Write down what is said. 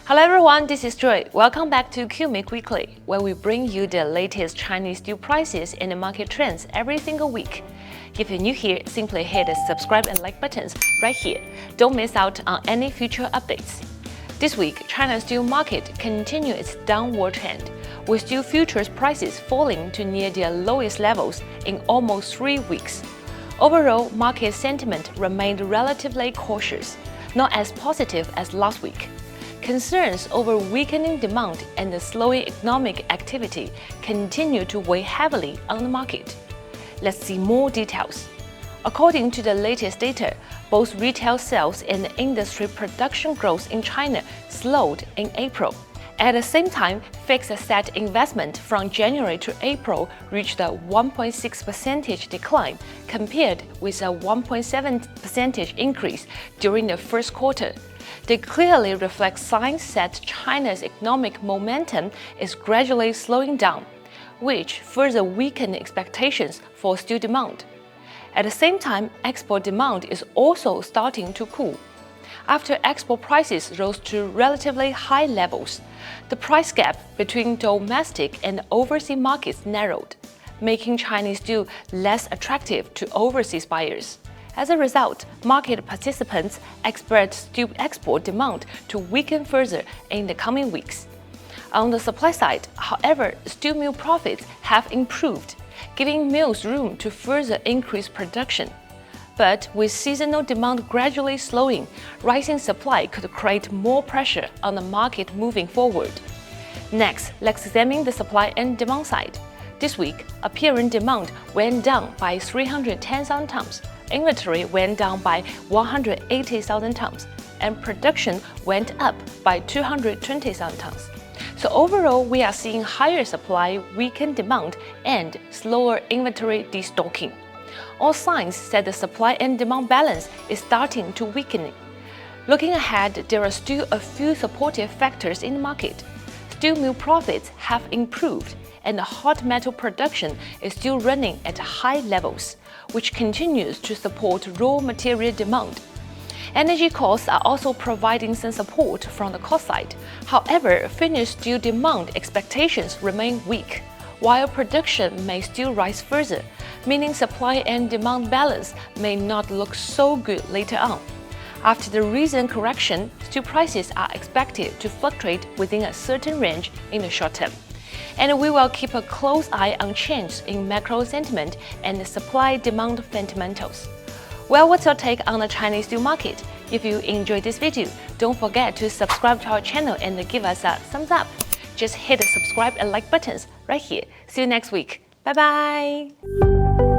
Hello everyone, this is Joy. Welcome back to CUMIC Weekly, where we bring you the latest Chinese steel prices and the market trends every single week. If you're new here, simply hit the subscribe and like buttons right here. Don't miss out on any future updates. This week, China's steel market continued its downward trend, with steel futures prices falling to near their lowest levels in almost 3 weeks. Overall, market sentiment remained relatively cautious, not as positive as last week. Concerns over weakening demand and the slowing economic activity continue to weigh heavily on the market. Let's see more details. According to the latest data, both retail sales and industry production growth in China slowed in April. At the same time, fixed asset investment from January to April reached a 1.6% decline compared with a 1.7% increase during the first quarter. They clearly reflect signs that China's economic momentum is gradually slowing down, which further weaken expectations for steel demand. At the same time, export demand is also starting to cool. After export prices rose to relatively high levels, the price gap between domestic and overseas markets narrowed, making Chinese steel less attractive to overseas buyers. As a result, market participants expect steel export demand to weaken further in the coming weeks. On the supply side, however, steel mill profits have improved, giving mills room to further increase production. But with seasonal demand gradually slowing, rising supply could create more pressure on the market moving forward. Next, let's examine the supply and demand side. This week, apparent demand went down by 310,000 tons, inventory went down by 180,000 tons, and production went up by 220,000 tons. So overall, we are seeing higher supply, weakened demand, and slower inventory destocking. All signs that the supply and demand balance is starting to weaken. Looking ahead, there are still a few supportive factors in the market. Steel mill profits have improved, and the hot metal production is still running at high levels, which continues to support raw material demand. Energy costs are also providing some support from the cost side. However, finished steel demand expectations remain weak, while production may still rise further, meaning supply and demand balance may not look so good later on. After the recent correction, steel prices are expected to fluctuate within a certain range in the short term. And we will keep a close eye on changes in macro sentiment and supply-demand fundamentals. Well, what's your take on the Chinese steel market? If you enjoyed this video, don't forget to subscribe to our channel and give us a thumbs up. Just hit the subscribe and like buttons right here. See you next week. Bye bye!